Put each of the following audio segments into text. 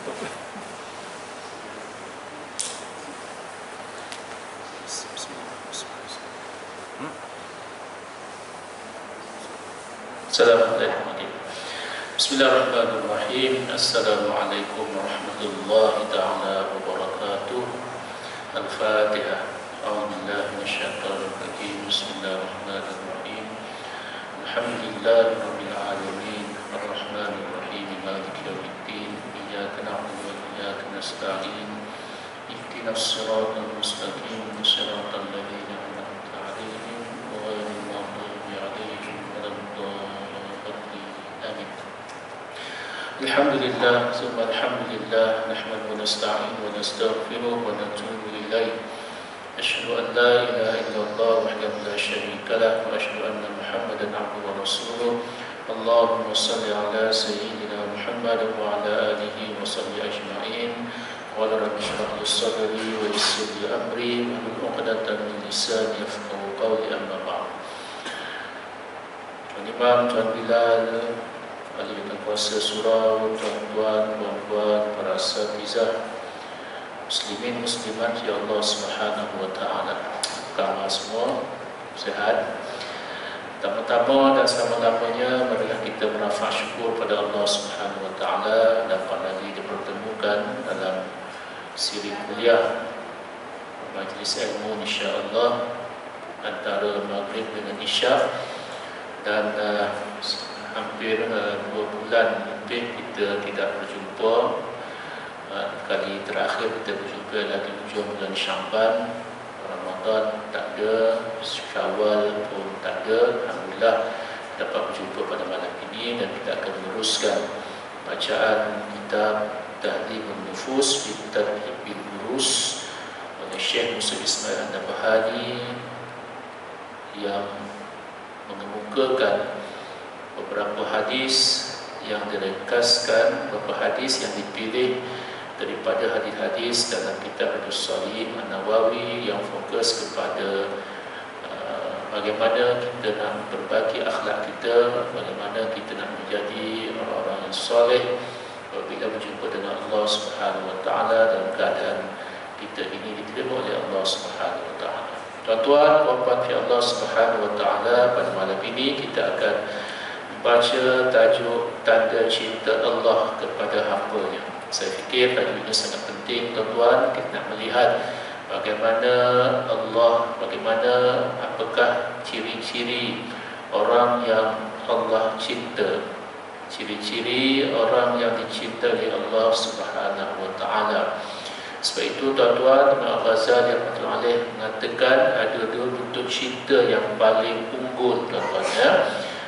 Assalamualaikum. Bismillahirrahmanirrahim. Assalamualaikum warahmatullahi taala wabarakatuh. Al-Fatihah. A'udzubillahi minasyaitonir rajim. Bismillahirrahmanirrahim. Alhamdulillahirabbil alamin. Arrahmanir rahim. Maliki yaumiddin. Iyyaka na'budu wa iyyaka nasta'in. Ihdinas siratal mustaqim. Siratal ladzina an'amta 'alaihim ghairil maghdubi 'alaihim waladdallin. Amin. Alhamdulillah, summa alhamdulillah, nahmaduhu wa nasta'inu wa nastaghfiruh wa natubu ilaih. Asyhadu an la ilaha illallah wahdahu la syarika lah wa asyhadu anna Muhammadan 'abduhu wa rasuluh. Allahumma shalli ala sayyidina Muhammad wa ala alihi wa sahbihi ajma'in. Qala rabbi shrah li sadri wa yassir li amri wahlul 'uqdatam min lisani yafqahu qawli, amma ba'd. Tuan Imam, Tuan Bilal, ahli kuasa surau, tuan-tuan, puan-puan, para asatizah, muslimin muslimat ya Allah Subhanahu wa taala. Kamu semua sehat? Pertama-tama dan selama-lamanya marilah kita merafak syukur pada Allah Subhanahu wa taala dapat lagi dipertemukan dalam siri kuliah majlis ilmu insya-Allah antara maghrib dengan isyak, dan hampir 2 bulan lebih kita tidak berjumpa. Kali terakhir kita berjumpa lagi hujung bulan Sya'ban. Ramadan tak ada, Syawal pun tak ada. Alhamdulillah dapat berjumpa pada malam ini, dan kita akan meneruskan bacaan kitab Tahdhibun Nufus fi Tadhibil Urus oleh Syekh Musa Ismail An-Nabhani, yang mengemukakan beberapa hadis yang diringkaskan, beberapa hadis yang dipilih daripada hadis-hadis dalam kitab As-Sahih An-Nawawi yang fokus kepada bagaimana kita nak berbagi akhlak kita, bagaimana kita nak menjadi orang-orang yang soleh apabila berjumpa dengan Allah Subhanahu wa taala dalam keadaan kita ini diterima oleh Allah Subhanahu wa taala. Tuan-tuan, puan-puan fi Allah Subhanahu wa taala, pada malam ini kita akan baca tajuk tanda cinta Allah kepada hamba-Nya. Saya fikir tajuk ini sangat penting, tuan-tuan. Kita nak melihat bagaimana Allah, bagaimana apakah ciri-ciri orang yang Allah cinta, ciri-ciri orang yang dicinta oleh Allah Subhanahu wa taala. Sebab itu tuan-tuan, Imam Ghazali rahmatullahi alaih mengatakan ada 2 bentuk cinta yang paling unggul, tuan-tuan ya.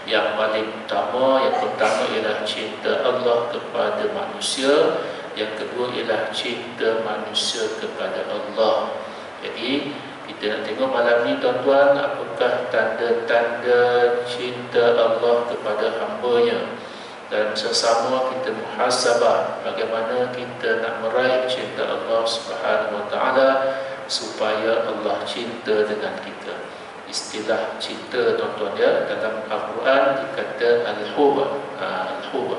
Yang paling utama, yang pertama ialah cinta Allah kepada manusia, yang kedua ialah cinta manusia kepada Allah. Jadi kita nak tengok malam ni, tuan-tuan, apakah tanda-tanda cinta Allah kepada hamba-Nya, dan sesama kita muhasabah bagaimana kita nak meraih cinta Allah Subhanahu wa taala supaya Allah cinta dengan kita. Istilah cinta, tuan-tuan ya, dalam Al-Quran dikata al-hub. Al-hub,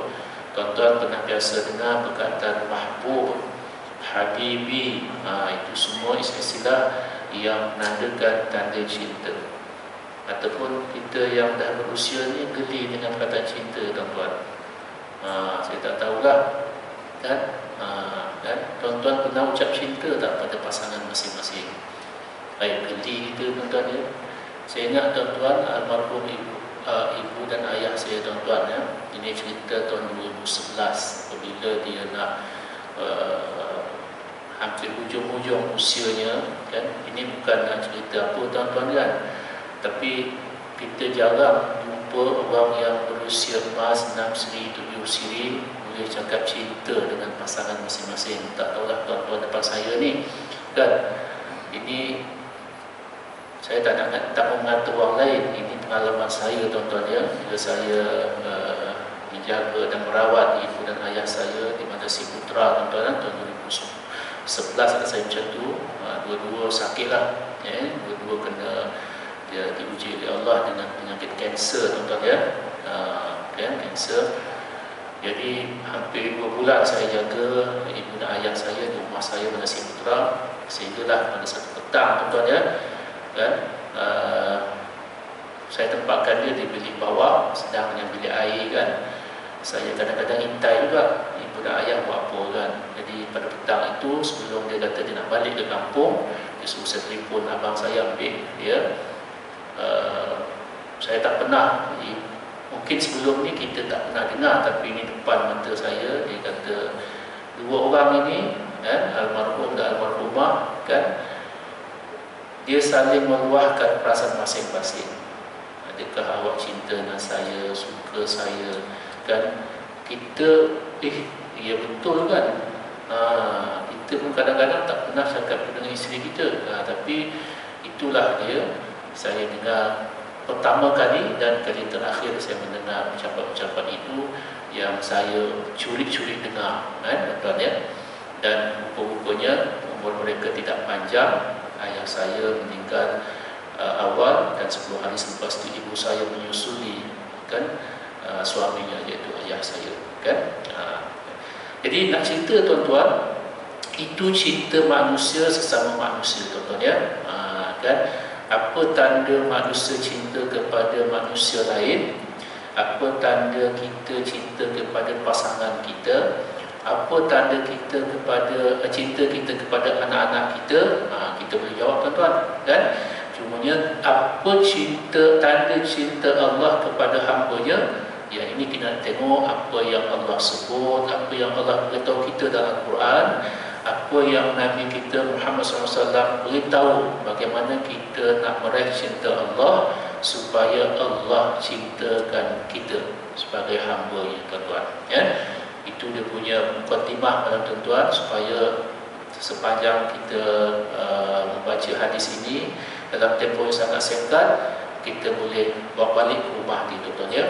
tuan-tuan pernah biasa dengar perkataan mahbub, habibi. Itu semua istilah yang menandakan tanda cinta. Ataupun kita yang dah berusia ni geli dengan perkataan cinta, tuan-tuan. Saya tak tahulah, kan? Tuan-tuan pernah ucap cinta tak pada pasangan masing-masing? Geli kita, tuan-tuan ya. Saya ingat, tuan-tuan, almarhum ibu dan ayah saya, tuan-tuan ya. Ini cerita tahun 2011 apabila dia nak hampir hujung-hujung usianya, kan. Ini bukan nak cerita apa, tuan-tuan kan, tapi kita jarang jumpa orang yang berusia emas 6 siri 7 siri boleh cakap cinta dengan pasangan masing-masing. Tak tahulah tuan-tuan depan saya ni, kan. Ini saya tak mengata orang lain. Ini pengalaman saya, tuan-tuan ya. Bila saya menjaga dan merawat ibu dan ayah saya di Madrasah Putra, tuan-tuan, tahun 2011 ada saya macam tu. Dua-dua sakit lah ya. Dua-dua kena dia diuji oleh Allah dengan penyakit kanser, tuan-tuan ya. Kanser. Jadi hampir 2 bulan saya jaga ibu dan ayah saya di rumah saya pada Sri Putra, sehinggalah pada satu petang tuan-tuan ya, kan, saya tempatkan dia di bilik bawah, sedang yang bilik air kan. Saya kadang-kadang intai juga ibu dan ayah buat apa kan. Jadi pada petang itu sebelum dia kata dia nak balik ke kampung, dia suruh saya telefon abang saya ambil dia. Saya tak pernah, mungkin sebelum ni kita tak pernah dengar, tapi ini depan mata saya. Dia kata 2 orang ini kan, almarhum dan almarhumah kan, dia saling meluahkan perasaan masing-masing. Adakah awak cinta dengan saya, suka saya kan? Kita ya betul kan. Kita pun kadang-kadang tak pernah cakap dengan isteri kita, tapi itulah dia. Saya dengar pertama kali dan kali terakhir saya mendengar ucapan-ucapan itu yang saya curi-curi dengar kan, tuan ya. Dan rupa-rupanya umur mereka tidak panjang. Ayah saya meninggal awal, dan 10 hari selepas itu ibu saya menyusuli kan suaminya, iaitu ayah saya kan. Jadi nak cerita tuan-tuan, itu cinta manusia sesama manusia tuan-tuan ya, kan. Apa tanda manusia cinta kepada manusia lain? Apa tanda kita cinta kepada pasangan kita? Apa tanda kita kepada cinta kita kepada anak-anak kita? Kita boleh jawab tuan-tuan kan. Cumanya apa tanda cinta Allah kepada hamba-Nya? Ya, ini kita nak tengok apa yang Allah sebut, apa yang Allah beritahu kita dalam Quran, apa yang Nabi kita Muhammad SAW beritahu bagaimana kita nak meraih cinta Allah, supaya Allah cintakan kita sebagai hamba-Nya tuan-tuan ya. Itu dia punya mukadimah dalam tuan-tuan, supaya sepanjang kita membaca hadis ini dalam tempoh yang sangat singkat, kita boleh bawa balik ke rumah di tuan-tuan ya.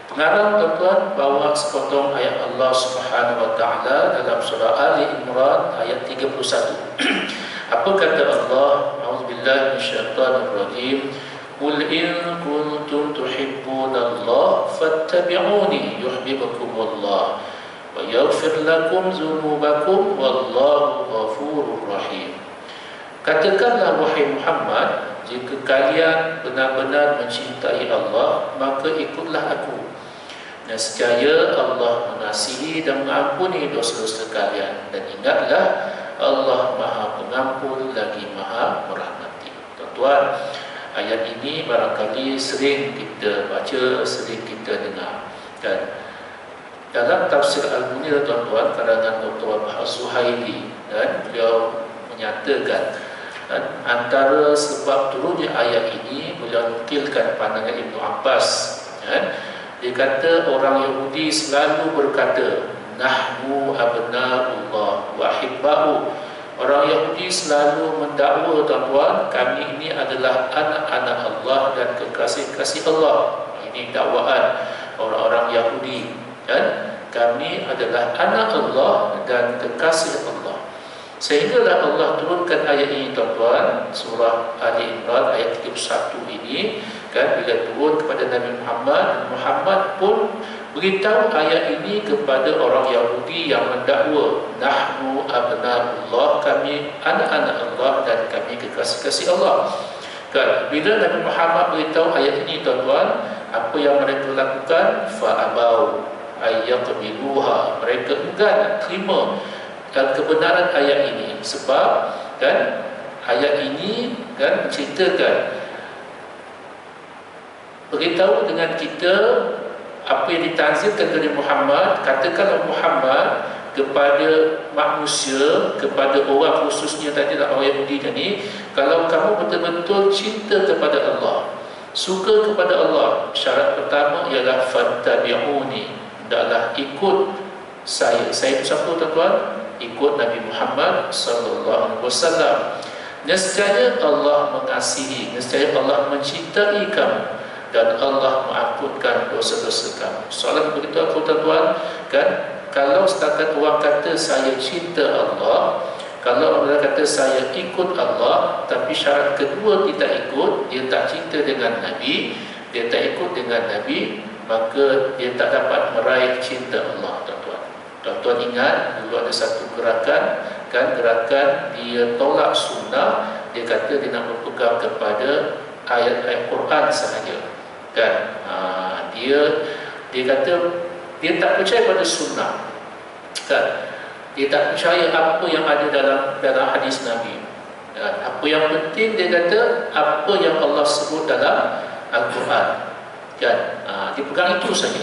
Pengarang tuan-tuan bawa sepotong ayat Allah Subhanahu wa taala dalam surah Ali Imran ayat 31. Apa kata Allah? A'udzubillahi minasyaitonir rajim. Qul in kuntum tuhibbunallaha fattabi'uni yuhibbukumullah wa yaghfir lakum dzunubakum wallahu ghafurur rahim. Katakanlah wahai Muhammad, jika kalian benar-benar mencintai Allah, maka ikutlah aku. Nescaya Allah mengasihi dan mengampuni dosa-dosa kalian, dan ingatlah Allah Maha Pengampun lagi Maha Merahmati. Tuan-tuan, ayat ini barangkali sering kita baca, sering kita dengar. Dan dalam tafsir Al-Munir tuan-tuan, karangan Dr. Az-Zuhaili, dan beliau menyatakan antara sebab turunnya ayat ini, beliau nukilkan pandangan Ibnu Abbas kan. Dia kata orang Yahudi selalu berkata nahnu abna'ullah wa hibba'u. Orang Yahudi selalu mendakwa tuan-tuan, kami ini adalah anak-anak Allah dan kekasih-kasih Allah. Ini dakwaan orang-orang Yahudi kan. Kami adalah anak Allah dan kekasih Allah. Sehinggalah Allah turunkan ayat ini tuan-tuan, surah Ali Imran ayat 31 ini kan, bila turun kepada Nabi Muhammad, Muhammad pun beritahu ayat ini kepada orang Yahudi yang mendakwa nahnu abna'ullah, kami anak-anak Allah dan kami kekasih-kasih Allah kan. Bila Nabi Muhammad beritahu ayat ini tuan-tuan, apa yang mereka lakukan? Fa'abau ayyaqbiluha, mereka enggan nak terima dan kebenaran ayat ini. Sebab kan ayat ini kan menceritakan, beritahu dengan kita apa yang ditanzilkan dari Muhammad. Katakanlah Muhammad kepada manusia, kepada orang khususnya tadi orang Yahudi tadi, kalau kamu betul-betul cinta kepada Allah, suka kepada Allah, syarat pertama ialah fattabi'uni, hendaklah ikut saya. Saya itu siapa tuan-tuan? Ikut Nabi Muhammad sallallahu alaihi wasallam. Nescaya Allah mengasihi, nescaya Allah mencintai kamu, dan Allah mengampunkan dosa-dosa kamu. Soalan begitu aku tuan-tuan kan, kalau setakat orang kata saya cinta Allah, kalau orang kata saya ikut Allah, tapi syarat kedua dia tak ikut, dia tak cinta dengan Nabi, dia tak ikut dengan Nabi, maka dia tak dapat meraih cinta Allah, tuan-tuan. Tuan-tuan ingat dulu ada satu gerakan, gerakan dia tolak sunnah. Dia kata dia nak berpegang kepada ayat-ayat Quran sahaja, kan? Dia kata dia tak percaya pada sunnah, kan? Dia tak percaya apa yang ada dalam hadis Nabi. Apa yang penting, dia kata, apa yang Allah sebut dalam Al-Quran, kan? Dia pegang itu saja.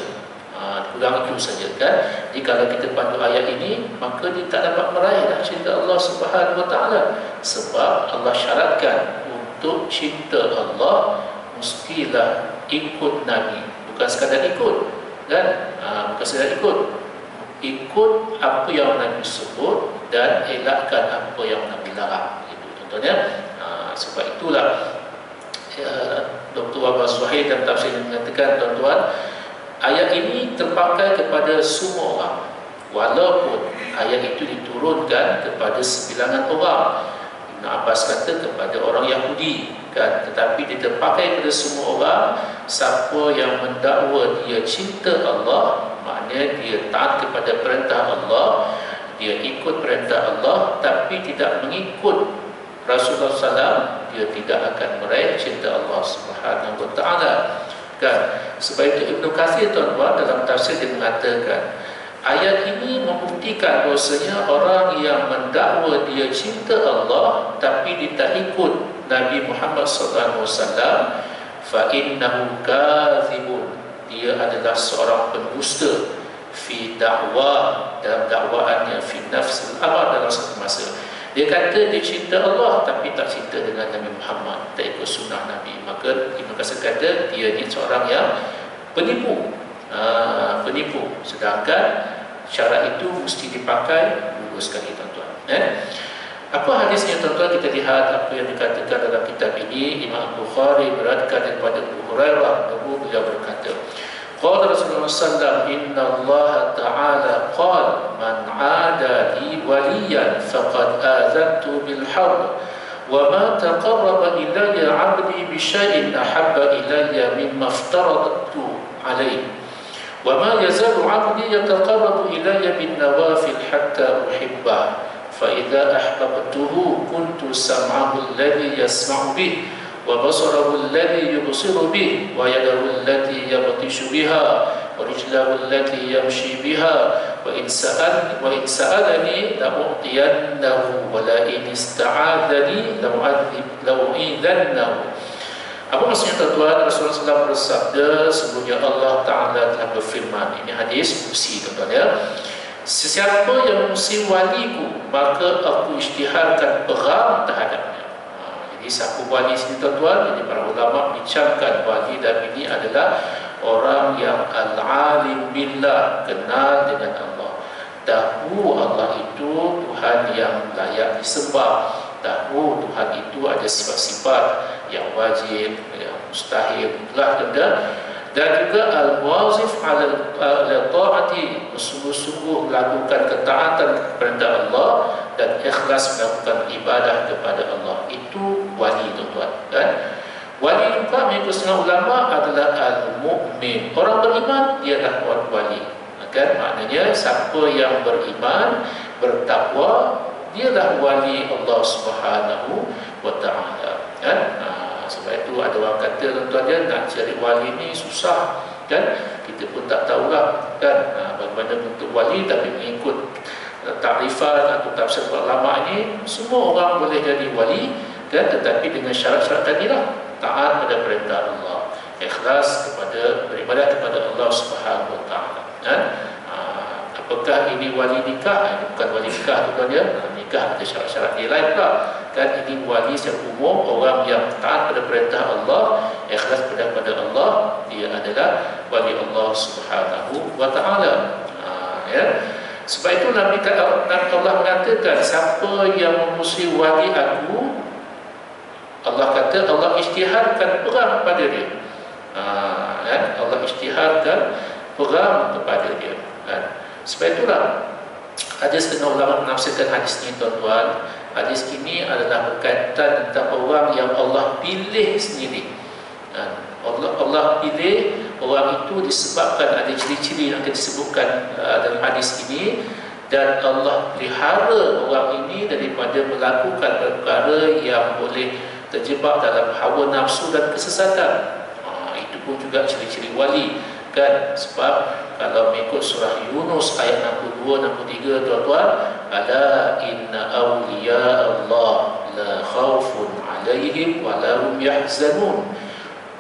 Pegang itu saja, kan? Jadi kalau kita pandu ayat ini, maka dia tak dapat meraih cinta Allah Subhanahu Wa Taala, sebab Allah syaratkan untuk cinta Allah mestilah ikut Nabi, bukan sekadar ikut, kan? Bukan sekadar ikut apa yang Nabi sebut dan elakkan apa yang Nabi larang. Itu contohnya. Sebab itulah Dr. Wahbah Suhail dalam tafsir mengatakan, tuan-tuan, ayat ini terpakai kepada semua orang, walaupun ayat itu diturunkan kepada sebilangan orang. Ibn Abbas kata kepada orang Yahudi, kan? Tetapi dia terpakai kepada semua orang. Siapa yang mendakwa dia cinta Allah, maknanya dia taat kepada perintah Allah, dia ikut perintah Allah, tapi tidak mengikut Rasulullah SAW, dia tidak akan meraih cinta Allah Subhanahu Wa Taala, kan? Sebab itu Ibnu Katsir, tuan-tuan, dalam tafsir dia mengatakan ayat ini membuktikan bahawasanya orang yang mendakwa dia cinta Allah tapi dia tak ikut Nabi Muhammad SAW, fa innahu kadzibun, dia adalah seorang pendusta, fi dakwah, dalam dakwaannya, fi nafsil amr, dalam satu masa dia kata dia cinta Allah tapi tak cinta dengan Nabi Muhammad, tak ikut sunnah Nabi. Maka Ibn Katsir kata dia ni seorang yang penipu. Sedangkan syarat itu mesti dipakai dulu sekali, tuan-tuan. Apa hadisnya, tuan-tuan? Kita lihat apa yang dikatakan dalam kitab ini. Imam Bukhari beratkan daripada Abu Hurairah, beliau berkata, qala Rasulullah sallallahu inna Allah ta'ala qala man 'ada li waliyan faqad azantu bil harb wa ma taqarraba ilayya 'abdi bi syai'in ahabba ilayya mimma aftaradtu 'alayhi wa ma yazalu 'abdi yataqarrabu ilayya bin nawafil hatta uhibbah fa idza ahbabtuhu kuntu sam'ahu alladhi yasma'u bih wa basarahu alladhi yubsiru bih wa yadahu allati yabtishu biha wa rijlahu allati yamshi biha wa in sa'alani la u'tiyannahu wa la in ista'adani la u'idhannahu. Apa maksudnya, tuan-tuan? Rasulullah SAW bersabda, sebelumnya Allah Ta'ala telah berfirman. Ini hadis kursi, tuan-tuan, ya. Sesiapa yang mengusir waliku, maka aku isytiharkan perang terhadapnya. Jadi siapa wali sini, tuan-tuan? Jadi para ulama bincangkan wali dan ini adalah orang yang al-alim billah, kenal dengan Allah, tahu Allah itu Tuhan yang layak disembah, tahu Tuhan itu ada sifat-sifat yang wajib, yang mustahil, dan juga al-wazif ala ta'ati, bersungguh-sungguh melakukan ketaatan kepada Allah dan ikhlas melakukan ibadah kepada Allah. Itu wali, tuan-tuan, kan? Wali juga mengikut setengah ulama adalah al-mu'min, orang beriman, dialah wali, kan? Maknanya siapa yang beriman, bertakwa, dialah wali Allah Subhanahu Wa Taala, kan? Sebab itu ada orang kata, tuan-tuan, dia nak cari wali ni susah, kan? Kita pun tak tahulah, kan? Bagaimana bentuk wali, tapi mengikut takrifan atau tafsir ulama ini, semua orang boleh jadi wali, kan? Tetapi dengan syarat-syarat tadilah, taat pada perintah Allah, ikhlas kepada beribadah kepada Allah Subhanahu Wa Taala, kan? Apakah ini wali nikah? Ini bukan wali nikah, tuan-tuan, ya. Nikah ada syarat-syarat dia lain pula, kan? Ini wali secara umum, orang yang taat pada perintah Allah, ikhlas kepada Allah, dia adalah wali Allah Subhanahu Wa Taala, ya. Sebab itu Nabi Allah mengatakan, siapa yang memusuhi wali aku, Allah kata Allah isytiharkan perang kepada dia, kan? Allah isytiharkan perang kepada dia, kan? Sebab itulah ada setengah ulama menafsirkan hadis ini, tuan-tuan. Hadis ini adalah berkaitan tentang orang yang Allah pilih sendiri, Allah pilih orang itu disebabkan ada ciri-ciri yang akan disebutkan dalam hadis ini, dan Allah pelihara orang ini daripada melakukan perkara yang boleh terjebak dalam hawa nafsu dan kesesatan. Itu pun juga ciri-ciri wali kan. Sebab kalau mengikut surah Yunus ayat 62-63, tuan-tuan, ala inna awliya Allah la khawfun alaihim wa la hum yahzanun.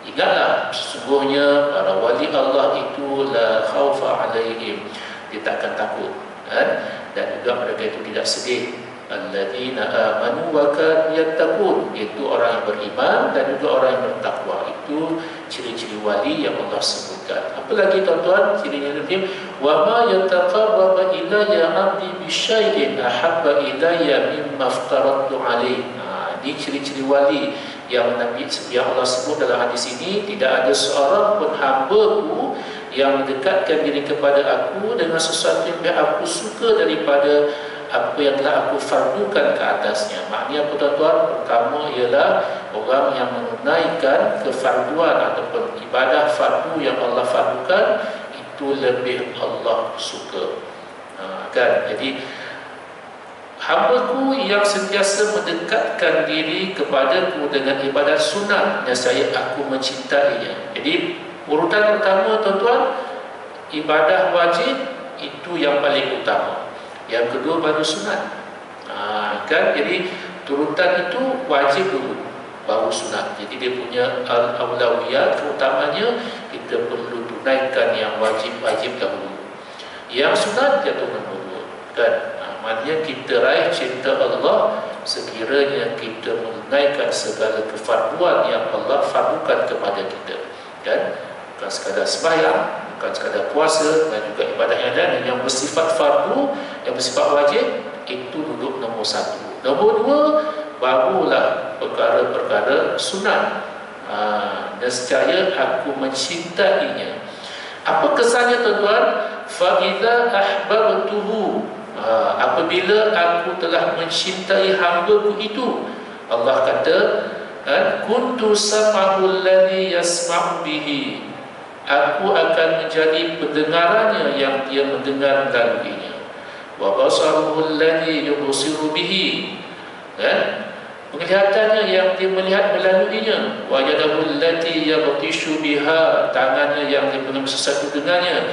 Ingatlah, sesungguhnya para wali Allah itu la khawfa alaihim, dia takkan takut kan? Dan juga mereka itu tidak sedih. Alladzina amanu wa kanu yattaqun, itu orang yang beriman dan juga orang yang bertakwa. Itu ciri-ciri wali yang Allah sebutkan. Apa lagi tuan-tuan cirinya lebih? Wa ma yataqarraba ilayya 'abdi bi syai'in ahabba ilayya mimma aftaratu alaihi. Ini ciri-ciri wali yang Nabi yang Allah sebut dalam hadis ini. Tidak ada seorang pun hamba-Ku yang mendekatkan diri kepada aku dengan sesuatu yang aku suka daripada apa yang telah aku fardukan ke atasnya. Maknanya apa tuan-tuan? Pertama ialah orang yang menunaikan kefarduan ataupun ibadah fardu yang Allah fardukan, itu lebih Allah suka. Kan? Jadi hamba-Ku yang sentiasa mendekatkan diri kepadaku dengan ibadah sunat, nescaya aku mencintainya. Jadi urutan pertama tuan-tuan, ibadah wajib itu yang paling utama. Yang kedua baru sunat. Kan? Jadi turutan itu wajib dulu, baru sunat. Jadi dia punya al-awlawiyat, terutamanya kita perlu tunaikan yang wajib-wajib dahulu. Yang sunat jatuh menurut. Kan? Maknanya kita raih cinta Allah sekiranya kita menunaikan segala kefarduan yang Allah fardukan kepada kita. Kan? Bukan sekadar sembahyang, bukan sekadar puasa, dan juga ibadah yang lain yang bersifat fardu, yang bersifat wajib, itu duduk nombor satu. Nombor dua, barulah perkara-perkara sunat. Nescaya aku mencintainya. Apa kesannya tuan-tuan? Fa'idha ahbabtuhu, apabila aku telah mencintai hamba-Ku itu, Allah kata, kuntu sam'ahu alladhi yasma'u bihi, aku akan menjadi pendengarannya yang dia mendengar melaluinya. Wa basaruhu alladhi yubsiru bihi, penglihatannya yang dia melihat melaluinya. Wa yadahu allati yabtishu biha, tangannya yang dia pegang sesuatu dengannya.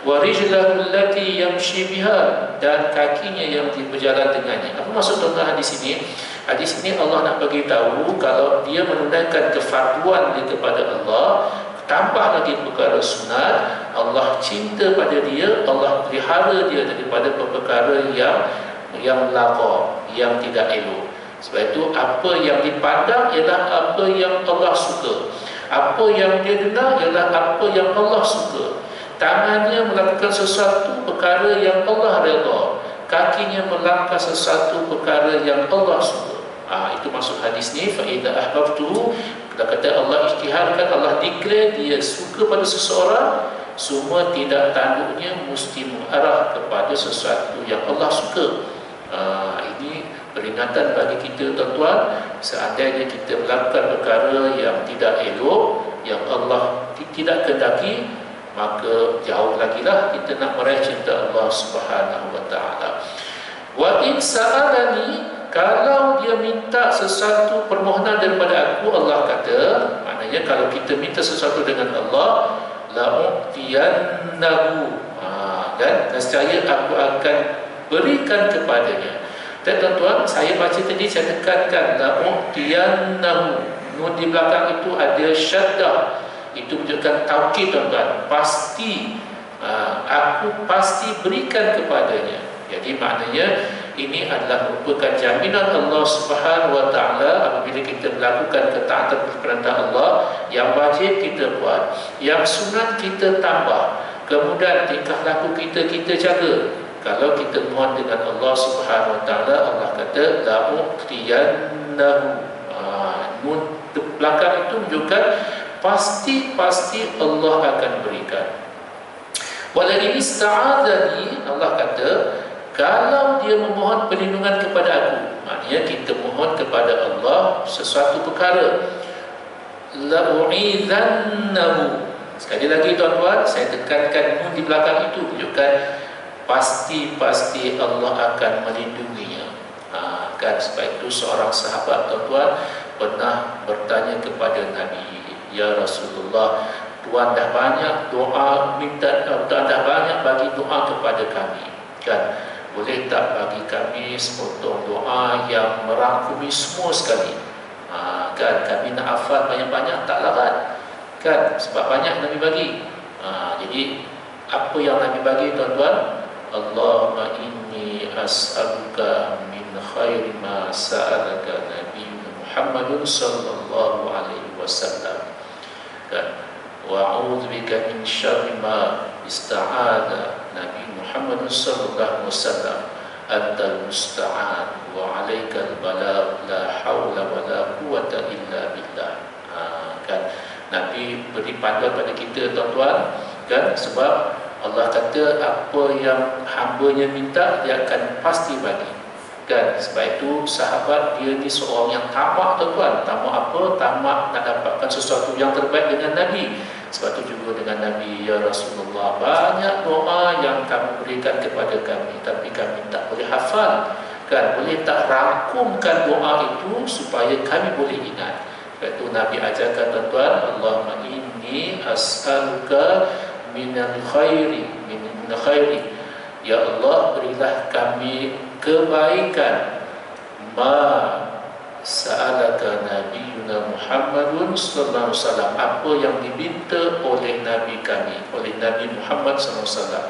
Wa rijlahu allati yamshi biha, dan kakinya yang dia berjalan dengannya. Apa maksud tuan-tuan hadis ini? Hadis ini Allah nak bagi tahu kalau dia menunaikan kefarduan dia kepada Allah, tambah lagi perkara sunat, Allah cinta pada dia, Allah pelihara dia daripada perkara yang laqa, yang tidak elok. Sebab itu apa yang dipandang ialah apa yang Allah suka, apa yang dia dengar ialah apa yang Allah suka. Tangannya melakukan sesuatu perkara yang Allah redha, kakinya melangkah sesuatu perkara yang Allah suka. Itu maksud hadis ni. Fa idza ahbabtuhu, kita kata Allah isytiharkan, Allah declare dia suka pada seseorang, semua tidak tanduknya mesti mengarah kepada sesuatu yang Allah suka. Ini peringatan bagi kita tuan-tuan, seandainya kita melakukan perkara yang tidak elok, yang Allah tidak kehendaki, maka jauh lagi lah kita nak meraih cinta Allah Subhanahu wa taala. Wa in sa'alani, kalau dia minta sesuatu permohonan daripada aku, Allah kata, maknanya kalau kita minta sesuatu dengan Allah, la'u'tiyannahu, dan nescaya aku akan berikan kepadanya. Dan tuan-tuan, saya baca tadi, saya tekankan la'u'tiyannahu, nun di belakang itu ada syaddah, itu menunjukkan taukid tuan-tuan, pasti, aku pasti berikan kepadanya. Jadi maknanya ini adalah merupakan jaminan Allah Subhanahu wa taala apabila kita melakukan ketaatan perintah Allah. Yang wajib kita buat, yang sunat kita tambah, kemudian tingkah laku kita jaga. Kalau kita mohon dengan Allah Subhanahu wa taala, Allah kata la'u'tiyannahu, nun belakang itu menunjukkan pasti Allah akan berikan. Wala in ista'adzani, Allah kata kalau dia memohon perlindungan kepada aku, maknanya kita mohon kepada Allah sesuatu perkara, la'u'idhannahu, Sekali lagi tuan-tuan, saya tekankan nun di belakang itu tunjukkan pasti Allah akan melindunginya. Kan sebab itu seorang sahabat tuan-tuan pernah bertanya kepada Nabi, ya Rasulullah, Tuhan dah banyak doa Tuhan dah banyak bagi doa kepada kami, kan? Boleh tak bagi kami sepotong doa yang merangkumi semua sekali? Kan kami nak hafal banyak-banyak tak larat, kan? Sebab banyak Nabi bagi. Jadi apa yang Nabi bagi tuan-tuan? Allahumma inni as'aluka min khairi ma sa'alaka Nabi Muhammadun sallallahu alaihi wasallam, kan? Wa a'udzubika min syarri ma ista'adha Nabi Muhammad sallallahu alaihi wasallam, antal musta'an wa 'alaikal balagh, la haula wa la quwwata illa billah. Kan Nabi beri panduan pada kita tuan-tuan, kan? Sebab Allah kata apa yang hamba-Nya minta dia akan pasti bagi, kan? Sebab itu sahabat dia ni seorang yang tamak tuan-tuan. Tamak apa? Tamak nak dapatkan sesuatu yang terbaik dengan Nabi. Sebab itu juga dengan Nabi, ya Rasulullah, banyak doa yang kamu berikan kepada kami tapi kami tak boleh hafal, kan? Boleh tak rangkumkan doa itu supaya kami boleh ingat? Sebab itu Nabi ajarkan tuan-tuan, Allahumma inni as'aluka minal khairi, ya Allah, berilah kami kebaikan ma sa'alaka Nabiuna Muhammadun sallallahu alaihi wasallam, apa yang diminta oleh Nabi kami, oleh Nabi Muhammad sallallahu alaihi wasallam.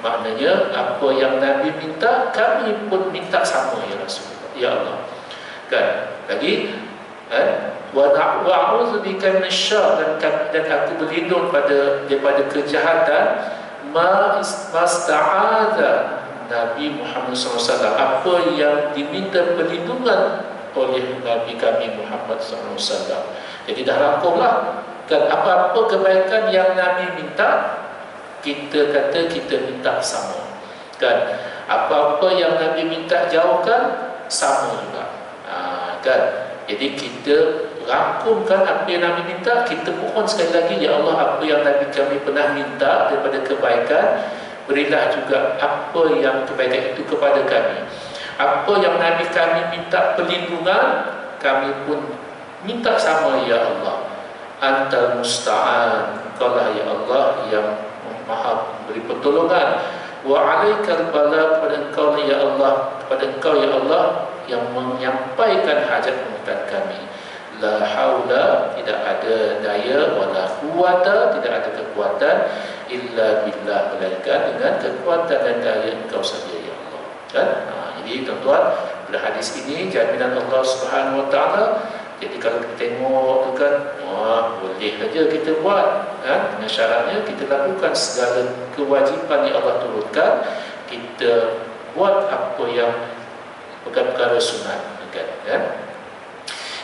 Maknanya apa yang Nabi minta kami pun minta sama, ya Rasulullah, ya Allah, kan? Lagi wa a'udzubika minasyarr, dan aku berlindung daripada kejahatan masta'adha Nabi Muhammad SAW, apa yang diminta perlindungan oleh Nabi kami Muhammad SAW. Jadi dah rangkumlah, kan? Apa-apa kebaikan yang Nabi minta, kita kata kita minta sama, kan? Apa-apa yang Nabi minta jauhkan, sama juga, kan? Jadi kita rangkumkan apa yang Nabi minta, kita mohon sekali lagi, ya Allah, apa yang Nabi kami pernah minta daripada kebaikan, berilah juga apa yang kebaikan itu kepada kami. Apa yang Nabi kami minta perlindungan, kami pun minta sama, ya Allah. Antal musta'an, Engkaulah ya Allah yang maha beri pertolongan. Wa 'alaikal balagh, kepada Engkau ya Allah, kepada Engkau ya Allah yang menyampaikan hajat permintaan kami. La haula, tidak ada daya, wala quwwata, tidak ada kekuatan, illa billah, melainkan dengan kekuatan dan daya Engkau saja, ya Allah, kan? Jadi tuan-tuan, pada hadis ini jaminan Allah Subhanahu wa taala. Jadi kalau kita tengok tu kan, boleh saja kita buat, kan? Dengan syaratnya kita lakukan segala kewajipan yang Allah turunkan, kita buat apa yang perkara-perkara sunat, kan?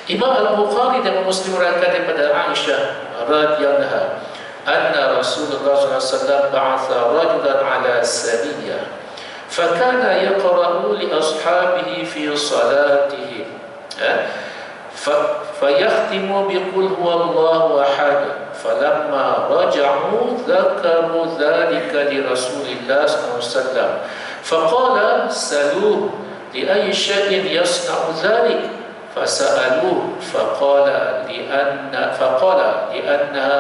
Imam Al-Bukhari dan Muslim meriwayatkan daripada Aisyah radhiyallahu anha Rasulullah sallallahu alaihi wasallam ba'atha rajulan ala sariyah fakana yaqra'u li ashabihi fi salatihim fayakhtimu bi qul huwallahu ahad, falamma raja'u dzakaru dzalika li Rasulillah sallallahu alaihi wasallam faqala saluhu li ayyi shay'in yasna'u dzalik, fasa'aluhu faqala li'annaha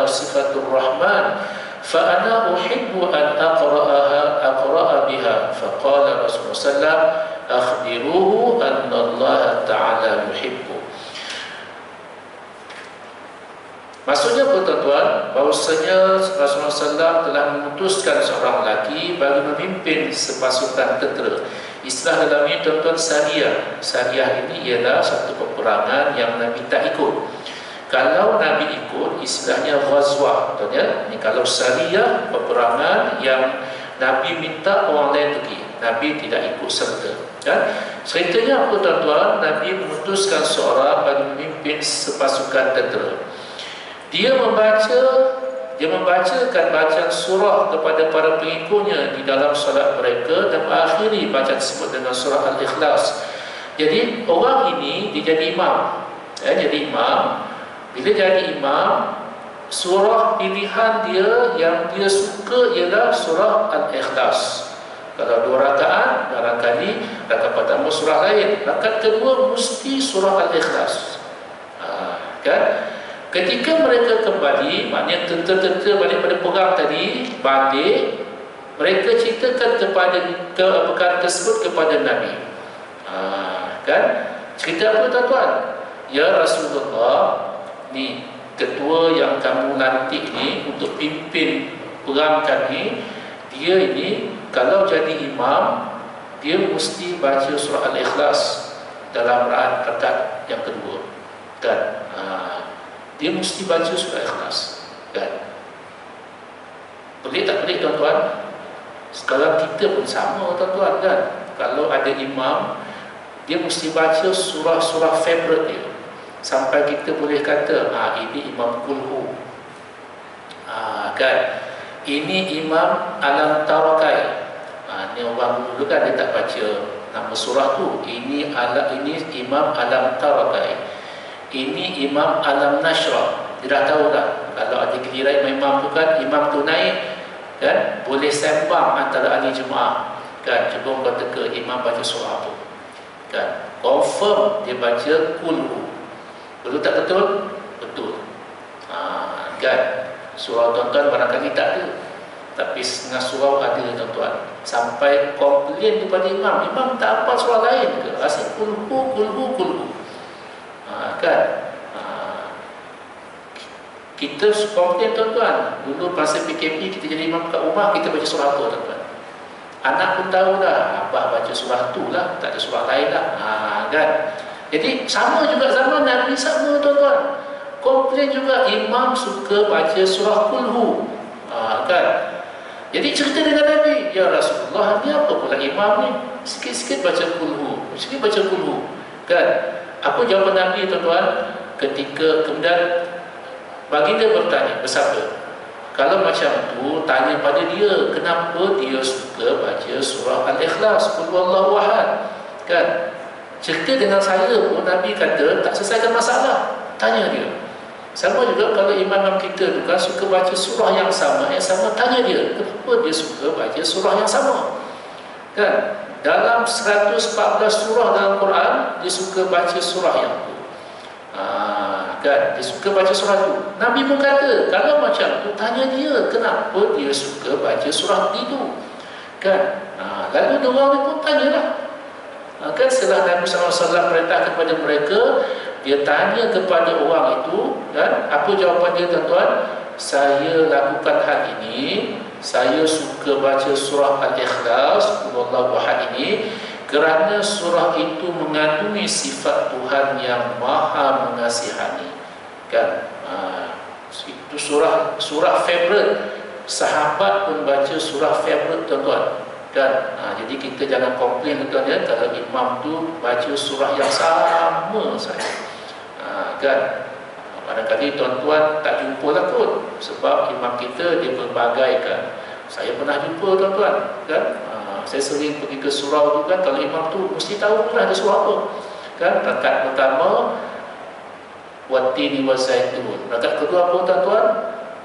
sifatur rahman fa ana uhibbu an aqra'a biha, faqala Rasulullah sallallahu akhbiruhu anna Allah ta'ala yuhibbu. Maksudnya apa tuan-tuan? Bahawasanya Rasulullah SAW telah memutuskan seorang lelaki bagi memimpin sepasukan tentera. Istilah dalam ini tuan-tuan Sariyah. Sariyah ini ialah satu peperangan yang Nabi tak ikut. Kalau Nabi ikut, istilahnya ghazwah, tuan-tuan. Ini kalau Sariyah, peperangan yang Nabi minta orang lain pergi, Nabi tidak ikut serta, kan? Ceritanya apa tuan-tuan? Nabi memutuskan seorang bagi memimpin sepasukan tentera. Dia membacakan bacaan surah kepada para pengikutnya di dalam solat mereka dan mengakhiri bacaan tersebut dengan surah Al-Ikhlas. Jadi orang ini dia jadi imam. Jadi imam. Bila jadi imam, surah pilihan dia yang dia suka ialah surah Al-Ikhlas. Kalau 2 rakaat, barangkali rakaat pertama surah lain, rakaat kedua mesti surah Al-Ikhlas. Kan? Ketika mereka kembali, maknanya tentera-tentera balik pada perang tadi, balik, mereka ceritakan perkara tersebut kepada Nabi. Kan? Cerita apa tuan-tuan? Ya Rasulullah, ni ketua yang kamu lantik ni untuk pimpin perang kami, dia ini kalau jadi imam, dia mesti baca surah Al-Ikhlas dalam rakaat yang kedua. Kan? Dia mesti baca surah Ikhlas. Kan? Pelik tak pelik tuan-tuan? Sekarang kita pun sama tuan-tuan kan? Kalau ada imam, dia mesti baca surah-surah favourite dia, sampai kita boleh kata, ini imam kulhu, kan? Ini imam alam tarakai. Ni orang dulu kan dia tak baca nama surah tu. Ini imam alam tarakai. Ini imam alam nashrah. Dia dah tahu dah. Kalau ada giliran imam tu kan, imam tu naik kan, boleh sembang antara ahli jemaah kan, cuba kau teka imam baca surah apa kan, confirm dia baca kulhu. Betul tak betul? Betul. Kan, surah tuan-tuan barangkali tak ada, tapi setengah surah ada tuan-tuan. Sampai komplain kepada imam tak hafal surah lain ke, asyik kulhu. Kan, kita komplain tuan-tuan. Dulu masa PKP kita jadi imam kat rumah, kita baca surah apa tuan-tuan? Anak pun tahu dah, abah baca surah tu lah, tak ada surah lain lah. Kan? Jadi sama juga zaman Nabi sama tuan-tuan. Komplain juga imam suka baca surah kulhu. Kan? Jadi cerita dengan Nabi, ya Rasulullah, ni apa pula imam ni? Sikit-sikit baca kulhu, sikit baca kulhu. Kan? Apa jawapan Nabi tuan-tuan? Ketika kemudian baginda bertanya, bersabda, kalau macam tu, tanya pada dia, kenapa dia suka baca surah Al-Ikhlas, Qul Huwallahu Ahad. Kan? Cerita dengan saya pun Nabi kata tak selesaikan masalah. Tanya dia. Sama juga kalau imam kita tu kan suka baca surah yang sama, tanya dia, kenapa dia suka baca surah yang sama. Kan? Dalam 114 surah dalam Quran, dia suka baca surah yang tu. Kan? Dia suka baca surah tu. Nabi pun kata, kalau macam tu, tanya dia, kenapa dia suka baca surah itu. Kan? Lalu dia orang pun tanyalah. Kan setelah Nabi SAW perintah kepada mereka, dia tanya kepada orang itu, kan? Apa jawapan dia tuan-tuan? Saya lakukan hal ini, saya suka baca surah Al-Ikhlas, Allahu Ahad ini, kerana surah itu mengandungi sifat Tuhan yang maha mengasihani. Kan? Itu surah favorite. Sahabat pun baca surah favorite tuan-tuan. Kan? Jadi kita jangan komplain tuan-tuan ya, kalau imam tu baca surah yang sama saja. Kan? Kadang-kadang tuan-tuan tak jumpa lah kot, sebab imam kita dia berbagai kan. Saya pernah jumpa tuan-tuan kan. Saya sering pergi ke surau tu kan, kalau imam tu mesti tahu lah ada surah apa. Kan? Rakaat pertama Wattini wa zaitun. Rakaat kedua apa tuan-tuan?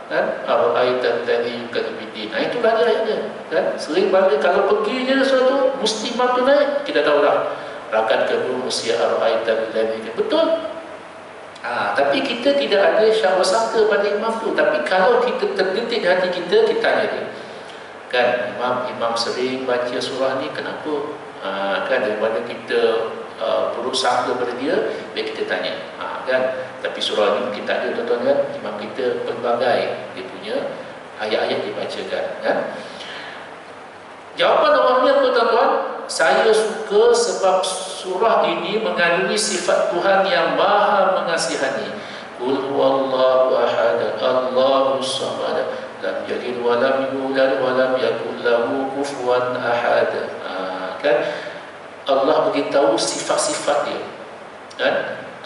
Kan? Ara'aitan ladzi yukadzzibu biddin. Itulah dia ayatnya. Kan? Sering balik kalau pergi je sesuatu mesti imam tu naik, kita tahu dah. Rakaat kedua mesti ara'aitan ladzi. Betul? Tapi kita tidak ada syahwat sangka pada imam tu. Tapi kalau kita terdetik hati kita, kita tanya dia. Kan, imam sering baca surah ni, kenapa? Kan, daripada kita buruk sangka pada dia, biar kita tanya. Kan, tapi surah ni mungkin tak ada tuan-tuan kan. Imam kita pelbagai dia punya ayat-ayat dibacakan. Kan? Jawapan orangnya apa tuan-tuan? Saya suka sebab surah ini mengandungi sifat Tuhan yang maha mengasihani. Qul huwallahu ahad, Allahus samad, lam yalid wa lam yulad wa lam yakul lahu kufuwan ahad. Kan? Allah beritahu sifat-sifat dia. Kan?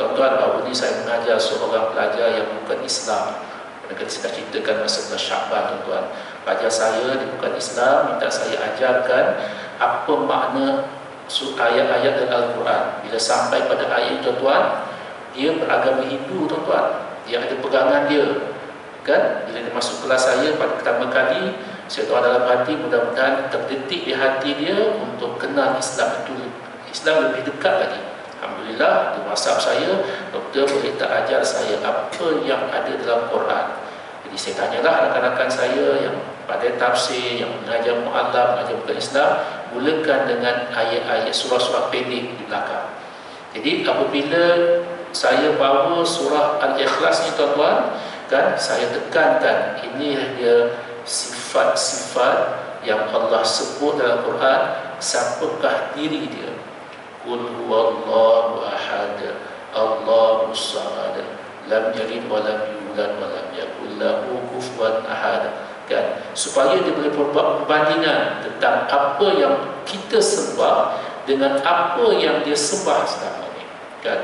Tuan-tuan, baru ni saya mengajar seorang pelajar yang bukan Islam. Mereka saya ceritakan masa bulan Syakban tuan-tuan. Pelajar saya dia bukan Islam, minta saya ajarkan apa makna ayat-ayat dalam Al-Quran. Bila sampai pada ayat tuan-tuan, dia beragama Hindu tuan-tuan, dia ada pegangan dia. Kan bila dia masuk kelas saya pada pertama kali, saya doa dalam hati mudah-mudahan terdetik di hati dia untuk kenal Islam itu, Islam lebih dekat lagi. Alhamdulillah di WhatsApp saya, doktor boleh tak ajar saya apa yang ada dalam Quran. Jadi saya tanyalah rakan-rakan saya yang pada tafsir, yang mengajar mu'allam, mengajar bukan Islam, mulakan dengan ayat-ayat surah-surah pendek di belakang. Jadi apabila saya bawa surah Al-Ikhlas ni tuan-tuan, kan saya tekankan ini dia sifat-sifat yang Allah sebut dalam Quran, siapakah diri dia. Qul huwallahu ahad, Allahus samad, lam yalid wa lam yulad wa lam yakul lahu kufuwan ahad. Kan supaya dia boleh buat perbandingan tentang apa yang kita sembah dengan apa yang dia sembah selama ini. Kan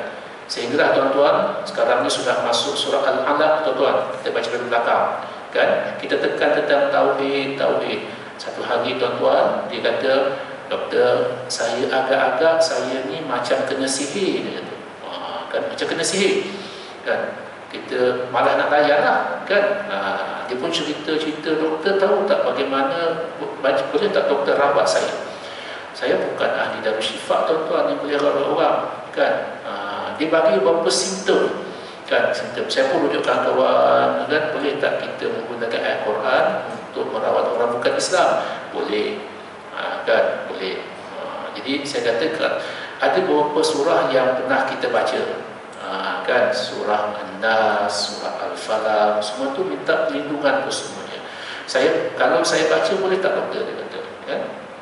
sehinggalah tuan-tuan, sekarang ni sudah masuk surah Al-Alaq tuan-tuan, kita baca dari belakang. Kan kita tekan tentang tauhid. Satu hari tuan-tuan dia kata, doktor, saya agak-agak saya ni macam kena sihir, dia kata. Kan macam kena sihir. Kan kita malah nak layan lah. Kan dia pun cerita-cerita, doktor tahu tak bagaimana, boleh tak doktor rawat saya? Saya bukan ahli Darushifa tuan-tuan yang boleh rawat orang. Kan dia bagi beberapa simptom. Kan simptom, saya pun rujuk kawan-kawan, kan boleh tak kita menggunakan ayat Quran untuk merawat orang bukan Islam? Boleh. Kan boleh. Jadi saya katakan ada beberapa surah yang pernah kita baca. Kan surah An-Nas, surah Al-Falaq, semua tu minta perlindungan tu semuanya. Kalau saya baca boleh tak doktor, dia kata. Kan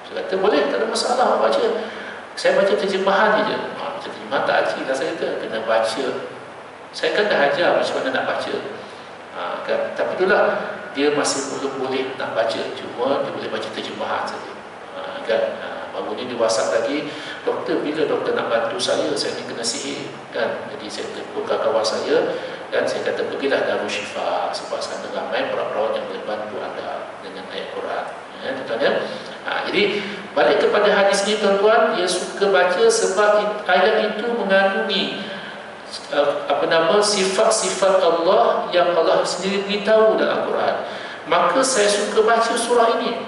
saya kata boleh, tak ada masalah baca. Saya baca terjemahan je. Terjemahan tak arti lah, saya kata kena baca. Saya kan dah ajar macam mana nak baca. Kan? Tapi itulah dia masih belum boleh nak baca, cuma dia boleh baca terjemahan saja. Kan baru ni di WhatsApp lagi, doktor bila doktor nak bantu saya ni kena sihir. Kan jadi saya telefon kawan saya, dan saya kata pergilah Darushifa sebab sana ramai perawat-perawat yang boleh bantu anda dengan ayat Quran. Tuan-tuan ya. Jadi balik kepada hadis ni tuan-tuan, dia suka baca sebab ayat itu mengandungi sifat-sifat Allah yang Allah sendiri beritahu dalam Quran. Maka saya suka baca surah ini.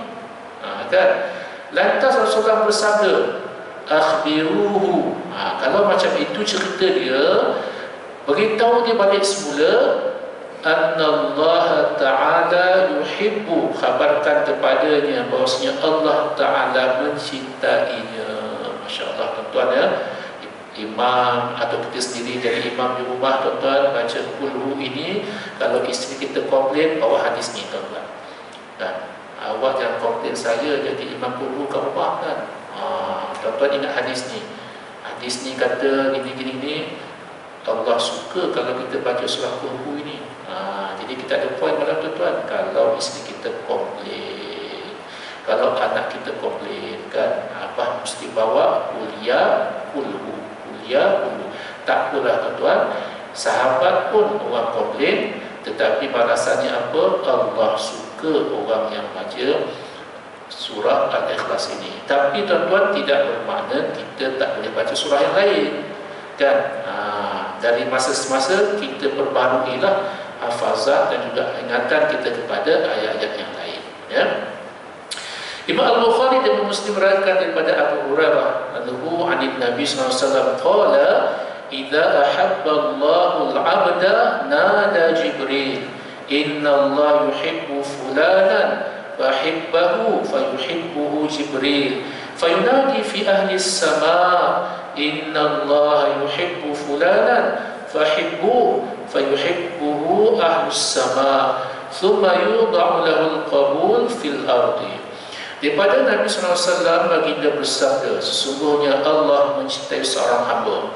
Kan lantas Rasulullah bersabda, akhbiruhu. Kalau macam itu cerita dia, beritahu dia balik semula, annallaha ta'ala yuhibbu, khabarkan kepadanya bahawasanya Allah Ta'ala mencintainya. Masya Allah tuan-tuan ya. Imam atau kita sendiri jadi imam di rumah tuan-tuan, baca kulhu ini, kalau isteri kita komplain, bawa hadis ni tuan-tuan. Dan awak jangan komplain saya jadi imam kulhu kat rumah kan. Tuan-tuan ingat hadis ni. Hadis ni kata gini-gini, Allah suka kalau kita baca surah kulhu ini. Jadi kita ada poin malam tuan-tuan. Kalau isteri kita komplain, kalau anak kita komplain, kan abah mesti bawa kuliah kulhu. Tak apalah tuan-tuan, sahabat pun orang komplain, tetapi balasannya apa? Allah suka orang yang baca surah Al-Ikhlas ini. Tapi tuan-tuan tidak bermakna kita tak boleh baca surah yang lain. Kan dari masa ke masa kita perbaharuilah hafazat dan juga ingatan kita kepada ayat-ayat yang lain. Ya. Imam Al-Bukhari dan Muslim meriwayatkan daripada Abu Hurairah radhiyallahu anhu Nabi sallallahu alaihi wasallam qala, idza ahabba Allahu al-'abda nada Jibril, inna Allah yuhibbu fulanan fahibbahu fayuhibbuhu Jibril, fayunadi fi ahli as-sama' inna Allah yuhibbu fulanan fahibbuhu fayuhibbuhu ahli as-sama' thumma yudha'u lahu al-qabul fil ardi. Daripada Nabi SAW baginda bersabda, sesungguhnya Allah mencintai seorang hamba.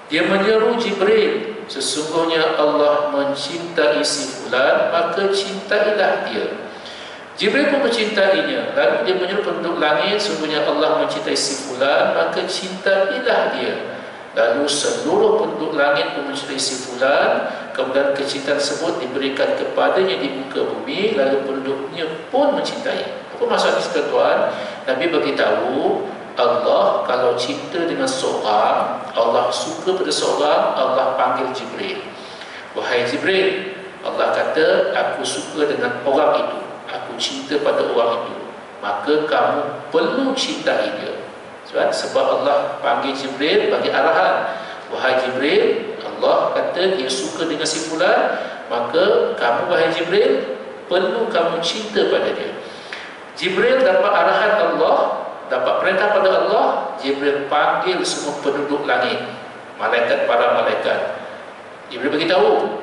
Dia menyeru Jibril, sesungguhnya Allah mencintai si fulan, maka cintailah dia. Jibril pun mencintainya. Lalu dia menyeru penduduk langit, sesungguhnya Allah mencintai si fulan, maka cintailah dia. Lalu seluruh penduduk langit pun mencintai si fulan, kemudian kecintaan tersebut diberikan kepadanya di muka bumi, lalu penduduknya pun mencintai. Apa maksud ini tuan? Nabi beritahu, Allah kalau cinta dengan seorang, Allah suka pada seorang, Allah panggil Jibril. Wahai Jibril, Allah kata, aku suka dengan orang itu, aku cinta pada orang itu, maka kamu perlu cintai dia. Sebab Allah panggil Jibril bagi arahan, wahai Jibril, Allah kata dia suka dengan si fulan, maka kamu wahai Jibril perlu kamu cinta pada dia. Jibril dapat arahan Allah, dapat perintah pada Allah. Jibril panggil semua penduduk langit, para malaikat. Jibril beritahu,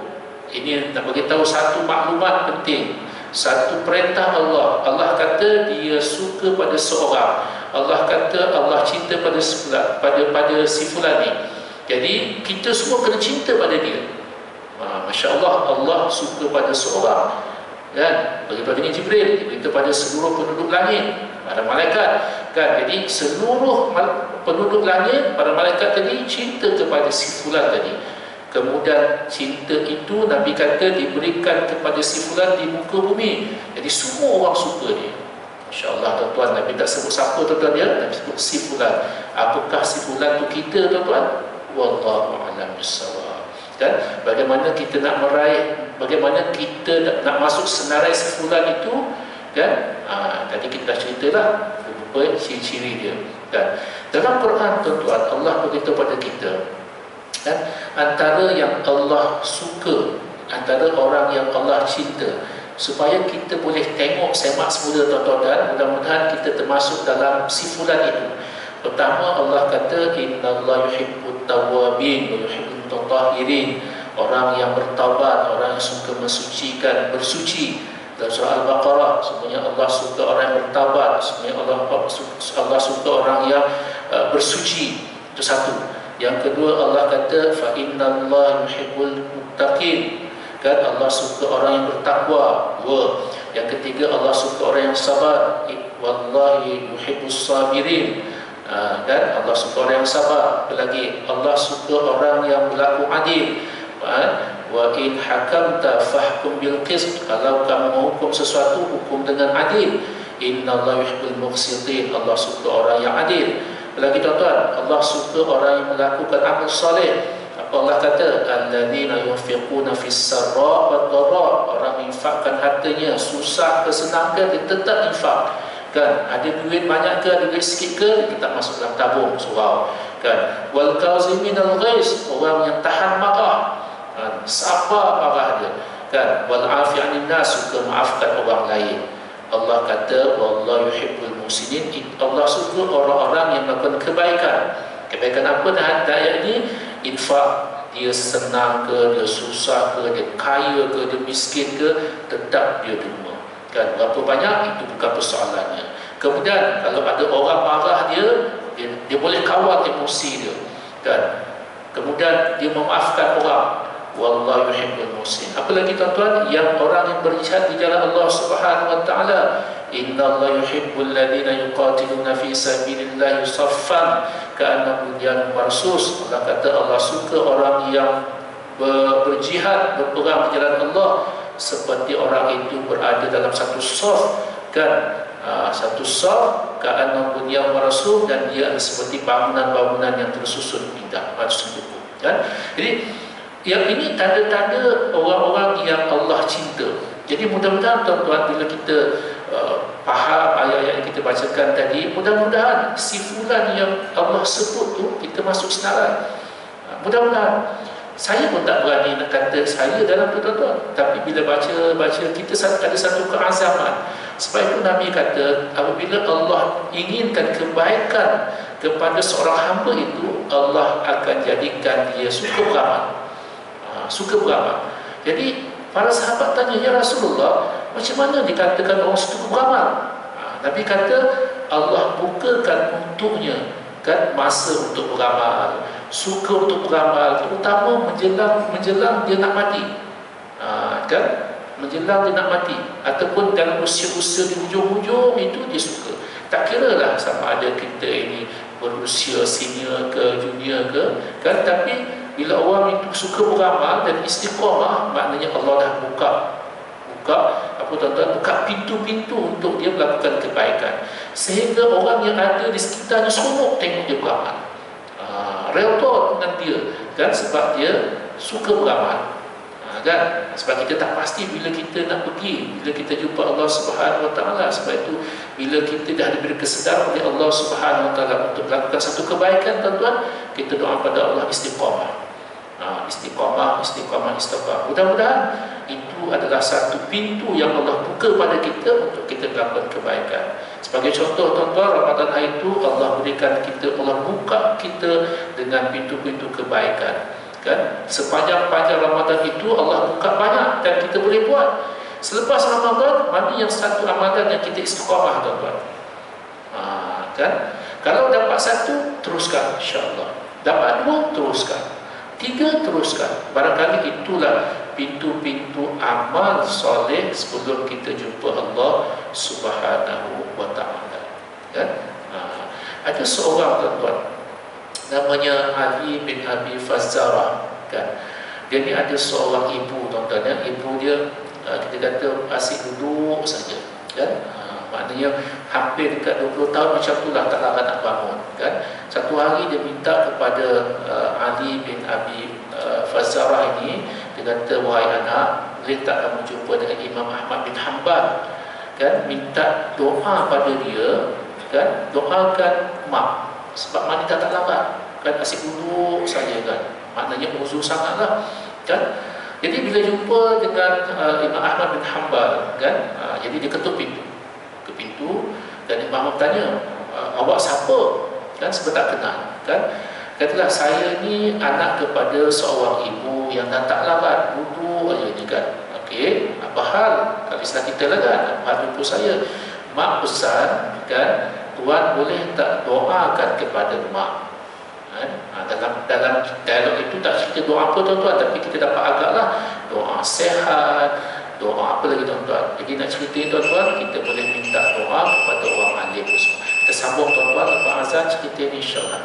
ini nak beritahu satu maklumat penting, satu perintah Allah. Allah kata dia suka pada seorang, Allah kata Allah cinta pada si fulan ni. Jadi kita semua kena cinta pada dia. Masya Allah, Allah suka pada seorang, kan? Begitu dengan Jibril, begitu pada seluruh penduduk langit, para malaikat, kan? Jadi seluruh penduduk langit, para malaikat tadi cinta kepada si fulan tadi. Kemudian cinta itu Nabi kata diberikan kepada si fulan di muka bumi. Jadi semua orang suka dia. Masya Allah tuan-tuan, Nabi tak sebut siapa tuan-tuan dia, Nabi sebut si fulan. Apakah si fulan tu kita tuan-tuan? Wallahu a'lam bissawab. Dan bagaimana kita nak meraih, bagaimana kita nak masuk senarai si fulan itu, kan? Tadi kita dah ceritalah beberapa ciri-ciri dia. Dan dalam Quran tuan-tuan, Allah beritahu pada kita, dan antara yang Allah suka, antara orang yang Allah cinta, supaya kita boleh tengok semak semula tuan-tuan, dan mudah-mudahan kita termasuk dalam si fulan itu. Pertama, Allah kata innallaha yuhibbut tawwabin wa yuhibbul mutatahhirin. Orang yang bertaubat, orang yang suka mensucikan, bersuci. Dalam surah Al-Baqarah, sebenarnya Allah suka orang yang bertaubat, sebenarnya Allah suka orang yang bersuci. Itu satu. Yang kedua, Allah kata fa innallaha yuhibbul muttaqin. Kan, Allah suka orang yang bertakwa. Dua. Yang ketiga, Allah suka orang yang sabar. Wallahi yuhibbus sabirin. Dan Allah suka orang yang sabar. Apalagi Allah suka orang yang berlaku adil. Wa in hakamta fahkum bil qist. Kalau kamu menghukum sesuatu, hukum dengan adil. Innallaha yuhibbul muqsitin. Allah suka orang yang adil. Apalagi tuan-tuan, Allah suka orang yang melakukan amal soleh. Apa Allah kata? Alladzina yunfiquna fis sarra wad dharra. Orang infakkan hartanya, susah ke senang ke, dia tetap infak. Kan, ada duit banyak ke, ada duit sikit ke, dia tetap masuk dalam tabung surau. Kan, wal kazimin al ghaiz, orang yang tahan marah, kan, sabar marah dia. Kan, wal afi 'anil nas, suka maafkan orang lain. Allah kata wallahu yuhibbul muhsinin. Allah suka orang-orang yang melakukan kebaikan. Kebaikan apa dah ayat ini? Infak. Dia senang ke, dia susah ke, dia kaya ke, dia miskin ke, tetap dia derma. Kan, berapa banyak itu bukan persoalannya. Kemudian kalau ada orang marah dia boleh kawal emosi dia. Kan, kemudian dia memaafkan orang. Wallahu yuhibbul muhsin. Apalagi tuan-tuan, yang orang yang berjihad di jalan Allah Subhanahu wa taala, innallaha yuhibbul ladzina yuqatiluna fi sabilillahi saffan ka'annahum bunyanun marsus. Allah kata Allah suka orang yang berjihad, berperang di jalan Allah, seperti orang itu berada dalam satu saf. Kan, satu saf ka'annahum bunyanun marsus, dan dia seperti bangunan-bangunan yang tersusun indah, sungguh. Kan, jadi yang ini tanda-tanda orang-orang yang Allah cinta. Jadi mudah-mudahan tuan-tuan, bila kita faham ayat-ayat yang kita bacakan tadi, mudah-mudahan si fulan yang Allah sebut tu kita masuk senarai. Mudah-mudahan. Saya pun tak berani nak kata saya dalam tu tuan-tuan, tapi bila baca kita ada satu keazaman. Sebab itu Nabi kata, apabila Allah inginkan kebaikan kepada seorang hamba itu, Allah akan jadikan dia suka beramal. Suka beramal. Jadi para sahabat tanya, ya Rasulullah, macam mana dikatakan orang suka beramal? Nabi kata Allah bukakan untuknya, kan, masa untuk beramal, suka untuk beramal, terutama menjelang dia nak mati. Kan, menjelang dia nak mati, ataupun dalam usia-usia di hujung-hujung itu dia suka. Tak kira lah sama ada kita ini berusia senior ke junior ke, kan, tapi bila orang itu suka beramal dan istiqamah, maknanya Allah dah buka apa tuan-tuan, buka pintu-pintu untuk dia melakukan kebaikan, sehingga orang yang ada di sekitarnya seronok tengok dia beramal, redha dengan dia, kan, sebab dia suka beramal. kan? Sebab kita tak pasti bila kita nak pergi, bila kita jumpa Allah Subhanahu Wa Taala. Sebab itu bila kita dah diberi kesedaran oleh Allah Subhanahu Wa Taala untuk melakukan satu kebaikan, tuan-tuan, kita doa pada Allah istiqamah. Istiqamah. Mudah-mudahan itu adalah satu pintu yang Allah buka pada kita untuk kita melakukan kebaikan. Sebagai contoh, tuan-tuan, Ramadan hari itu Allah berikan kita, Allah buka kita dengan pintu-pintu kebaikan. Kan? Sepanjang-panjang Ramadan itu Allah buka banyak dan kita boleh buat. Selepas Ramadan, mana yang satu amalan yang kita istiqamah, tuan-tuan? Kan? Kalau dapat satu, teruskan, insya-Allah. Dapat dua, teruskan. Tiga, teruskan. Barangkali itulah pintu-pintu amal soleh sebelum kita jumpa Allah Subhanahu Wa Taala. Kan? Ada seorang, tuan-tuan, namanya Ali bin Abi Fazzarah, kan? Dia ni ada seorang ibu, tuan-tuan, ya. Ibu dia kita kata asyik duduk saja, kan? Maknanya hampir dekat 20 tahun macam tu lah, tak larat nak bangun, kan? Satu hari dia minta kepada Ali bin Abi Fazzarah ini, dia kata, wahai anak, boleh tak kamu jumpa dengan Imam Ahmad bin Hanbal, kan? Minta doa pada dia, kan? Doakan mak, sebab mak ni tak larat, kan? Asyik duduk saja, kan? Maknanya uzur sangatlah, kan? Jadi bila jumpa dengan Imam Ahmad bin Hanbal, kan? Jadi dia ketuk pintu, ke pintu, dan Imam Ahmad tanya, awak siapa? Kan? Sebab tak kenal, kan? Katalah, saya ni anak kepada seorang ibu yang dah tak larat, duduk aja ni, kan? Okey, apa hal? Kalau istilah kita lah, kan? Apa hal jumpa saya? Mak pesan, kan? Tuan boleh tak doakan kepada mak? Dalam dialog itu tak cerita doa apa, tuan-tuan, tapi kita dapat agaklah doa sehat, doa apa lagi, tuan-tuan. Jadi nak cerita, tuan-tuan, kita boleh minta doa kepada orang alim semua. Kita sambung, tuan-tuan, lepas azan cerita ni, insya-Allah.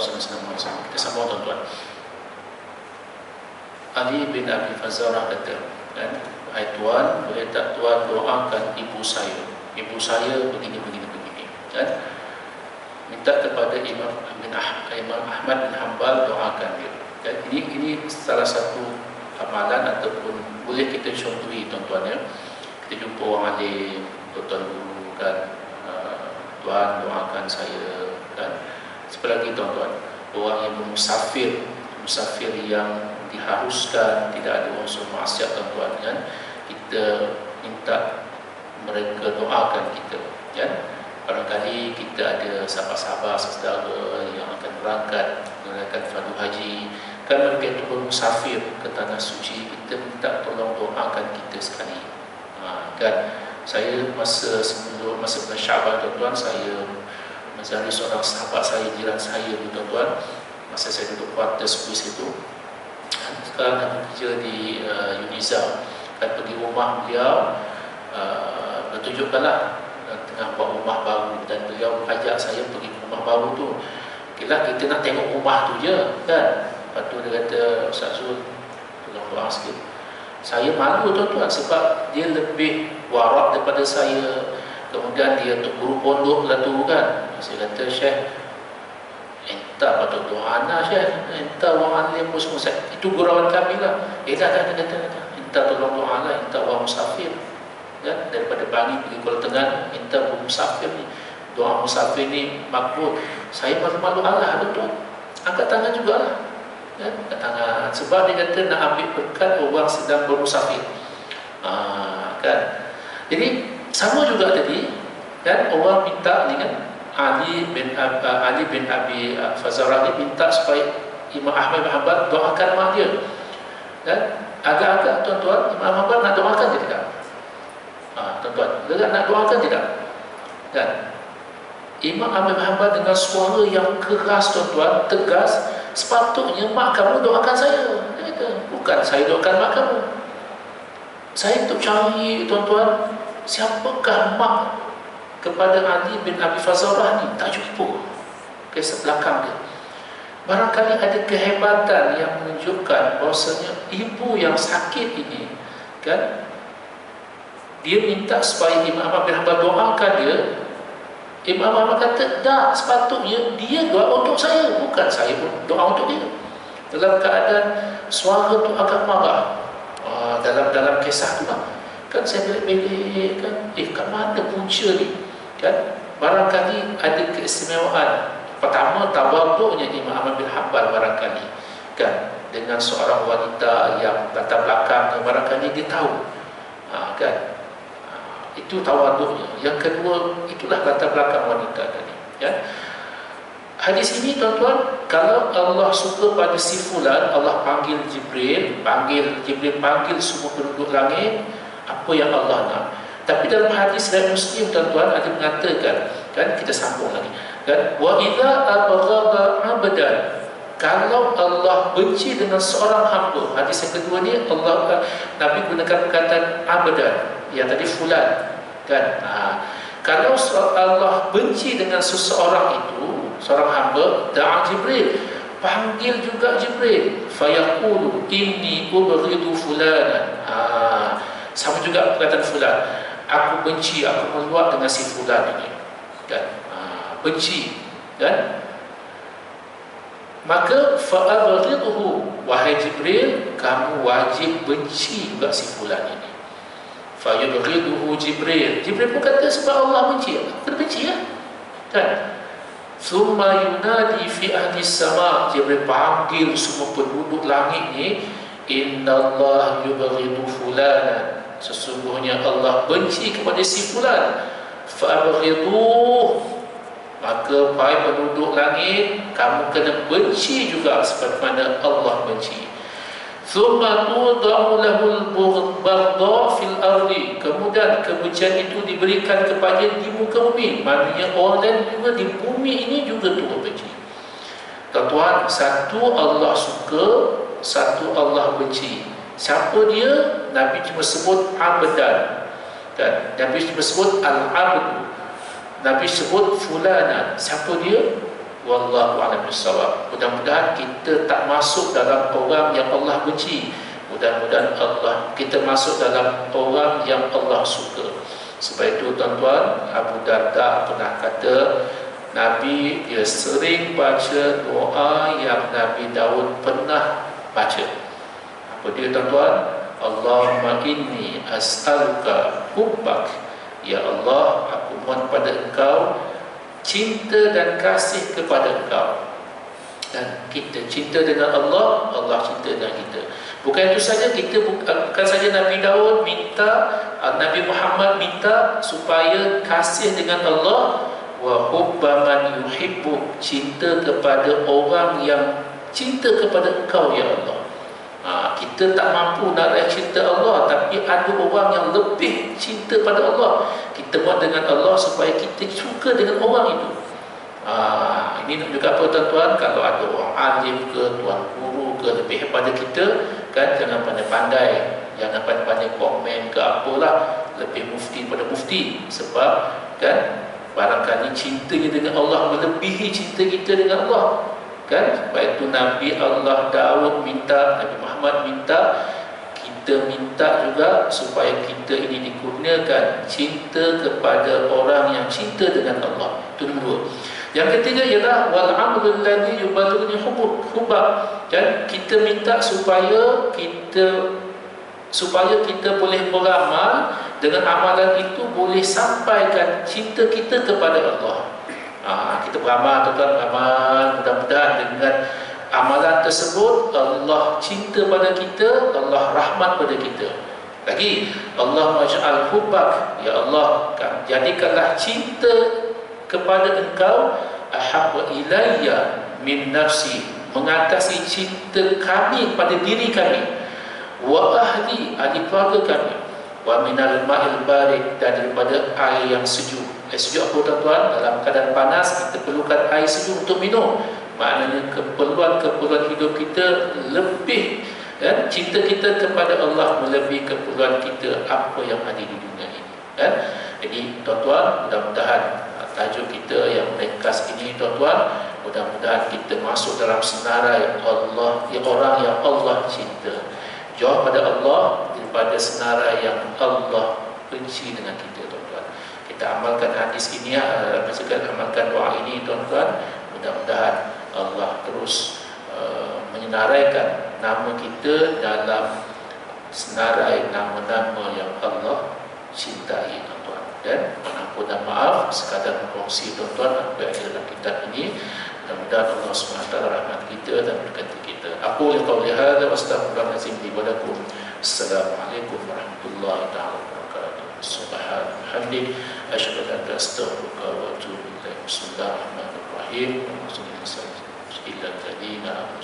SAW. Kita sambung tuan-tuan. Ali bin Abi Fazarah kata, kan, "Hai tuan, boleh tak tuan doakan ibu saya? Ibu saya begini, kan? Minta kepada Imam Ahmad bin Hanbal doakan dia." Dan ini salah satu amalan ataupun boleh kita contohi tuan-tuan ya. Kita jumpa orang alim, tuan-tuan guru kan, tuan doakan saya kan. Seperti lagi tuan-tuan, orang yang musafir yang diharuskan tidak ada unsur maksiat tuan-tuan kan, kita minta mereka doakan kita kan. Barangkali kita ada sahabat-sahabat saudara yang akan berangkat menunaikan fardu haji, kan mereka turun musafir ke tanah suci, kita minta tolong doakan kita sekali. Kan saya masa bulan Syaban tuan-tuan, saya mencari seorang sahabat saya, jiran saya tuan-tuan, masa saya duduk kuarter Swiss itu. Sekarang saya bekerja di Uniza, kan pergi rumah beliau, bertunjukkanlah tengah buat rumah baru, dan beliau ajak saya pergi ke rumah baru tu. Okeylah, kita nak tengok rumah tu je kan. Lepas tu dia kata, "Ustaz Zul, tolong doa sikit." Saya malu tuan-tuan sebab dia lebih warak daripada saya. Kemudian dia untuk guru pondok lah tu kan. Saya kata, "Syekh, entah patut doa anak Syekh, entah orang alim pun semua." Itu gurauan kami lah. Dah, entah tolong doa lah, entah orang musafir kan, daripada pagi pergi Kuala Tengah, entah orang musafir ni, doa musafir ni makbul. Saya malu-malu Allah tuan, angkat tangan jugalah kan, angkat tangan, sebab dia kata nak ambil berkat orang sedang bermusafir kan. Jadi sama juga tadi kan, orang minta ni kan, Ali bin Abi Fazarah ni minta supaya Imam Ahmad bin Hanbal doakan mak dia kan. Agak-agak tuan-tuan, Imam Hanbal nak doakan dia tidak? Tuan-tuan, dia nak doakan tidak? Kan Imam Ahmad bin Hanbal dengan suara yang keras tuan-tuan, tegas, "Sepatutnya mak kamu doakan saya." Dia kata, "Bukan saya doakan mak kamu. Saya untuk cari tuan-tuan, siapakah mak kepada Ali bin Abi Fazarah ni, tak jumpa kisah belakang dia." Barangkali ada kehebatan yang menunjukkan bahawasanya ibu yang sakit ini kan, dia minta supaya Imam Ahmad bin Hanbal doakan dia. Imam Ahmad kata, "Tak, sepatutnya dia doa untuk saya, bukan saya pun doa untuk dia." Dalam keadaan suara tu agak marah. Dalam kisah tu lah kan, saya belik-belik kan, kat mana punca ni kan. Barangkali ada keistimewaan. Pertama, tawaduknya Imam Ahmad bin Hanbal barangkali kan, dengan seorang wanita yang latar belakangnya barangkali dia tahu kan. Itu tawaduknya. Yang kedua, itulah latar belakang wanita tadi ya. Hadis ini tuan-tuan, kalau Allah suka pada si fulan, Allah panggil Jibril panggil semua penduduk langit, apa yang Allah nak. Tapi dalam hadis riwayat Muslim tuan-tuan ada mengatakan kan, kita sambung lagi kan, "Wa idza abghada 'abdan", kalau Allah benci dengan seorang hamba. Hadis yang kedua ni Nabi gunakan perkataan abdan, yang tadi fulan kan. Kalau Allah benci dengan seseorang itu, seorang hamba, da'a Jibril, panggil juga Jibril, fayaqulu inni ubghidu fulanan. Sama juga perkataan fulan, aku benci, aku meluak dengan si fulan ini kan. Benci kan. Maka fa'abghidhu, wahai Jibril, kamu wajib benci juga si fulan ini. Fayubghidhu Jibril pun kata, sebab Allah benci, aku benci ya kan. Thumma yunadi fi ahli sama, Jibril panggil semua penduduk langit ni, innallaha yubghidhu fulanan, sesungguhnya Allah benci kepada si fulan. Fa'abghidhu, maka wahai penduduk langit, kamu kena benci juga sebagaimana Allah benci. Thumma tudau lahul baghdha fil ardi, kemudian kebencian itu diberikan kepada di muka bumi. Maknanya orang lain juga di bumi ini juga turut benci. Tuan-tuan, satu Allah suka, satu Allah benci. Siapa dia? Nabi cuma sebut abdan kan? Nabi cuma sebut al-abdu. Nabi sebut fulanan. Siapa dia? Wallahu a'lam bissawab. Mudah-mudahan kita tak masuk dalam orang yang Allah benci. Mudah-mudahan kita masuk dalam orang yang Allah suka. Sebab itu tuan-tuan, Abu Darda pernah kata, Nabi dia sering baca doa yang Nabi Daud pernah baca. Apa dia tuan-tuan? Allahumma inni as'aluka hubbak. Ya Allah, aku mohon pada Engkau cinta dan kasih kepada Engkau. Dan kita cinta dengan Allah, Allah cinta dengan kita. Bukan itu saja, kita bukan saja Nabi Daud minta, Nabi Muhammad minta supaya kasih dengan Allah, wa hubba man yuhibbu, cinta kepada orang yang cinta kepada Engkau ya Allah. Kita tak mampu nak raih cinta Allah, tapi ada orang yang lebih cinta pada Allah. Kita buat dengan Allah supaya kita suka dengan orang itu. Ini nak juga apa tuan-tuan? Kalau ada orang alim ke, tuan guru ke lebih daripada kita, kan, jangan pandai-pandai, jangan pandai-pandai komen ke apalah, lebih mufti pada mufti. Sebab kan, barangkali cintanya dengan Allah melebihi cinta kita dengan Allah, kan? Sebab itu Nabi Allah Daud minta, Nabi Muhammad minta, kita minta juga supaya kita ini dikurniakan cinta kepada orang yang cinta dengan Allah. Itu nombor 2. Yang ketiga ialah wal amrul ladzi yubalighuni hubbak. Dan kita minta supaya kita boleh beramal, dengan amalan itu boleh sampaikan cinta kita kepada Allah. Kita beramal, tuan-tuan, beramal, mudah-mudahan dengan amalan tersebut Allah cinta pada kita, Allah rahmat pada kita. Lagi, Allah maj'al hubbak, ya Allah, jadikanlah cinta kepada Engkau ahabba ilayya min nafsi, mengatasi cinta kami pada diri kami, wa ahli keluarga kami, wa minal ma'il barid, dan daripada air yang sejuk. Air sejuk apa tuan-tuan? Dalam keadaan panas kita perlukan air sejuk untuk minum. Maknanya keperluan hidup kita lebih, kan? Cinta kita kepada Allah melebihi keperluan kita apa yang ada di dunia ini, kan? Jadi tuan-tuan, mudah-mudahan tajuk kita yang ringkas ini tuan-tuan, mudah-mudahan kita masuk dalam senarai Allah, orang yang Allah cinta. Jauh pada Allah daripada senarai yang Allah benci dengan kita tuan-tuan. Kita amalkan hadis ini, amalkan doa ini tuan-tuan. Mudah-mudahan Allah terus menyenaraikan nama kita dalam senarai nama-nama yang Allah cintai tuan-tuan. Dan ampun dan maaf sekadar berkongsi tuan-tuan apa yang ada dalam kitab ini. Mudah-mudahan Allah SWT rahmat kita dan berkati kita. Aku liqauli hadza wa astaghfirullahalazim li wa lakum. Assalamualaikum warahmatullahi wabarakatuh. Subhanallah, asyhadu an la ilaha illa anta, astaghfiruka wa atubu ilaik. Bismillahirrahmanirrahim. Alhamdulillahirabbil alamin.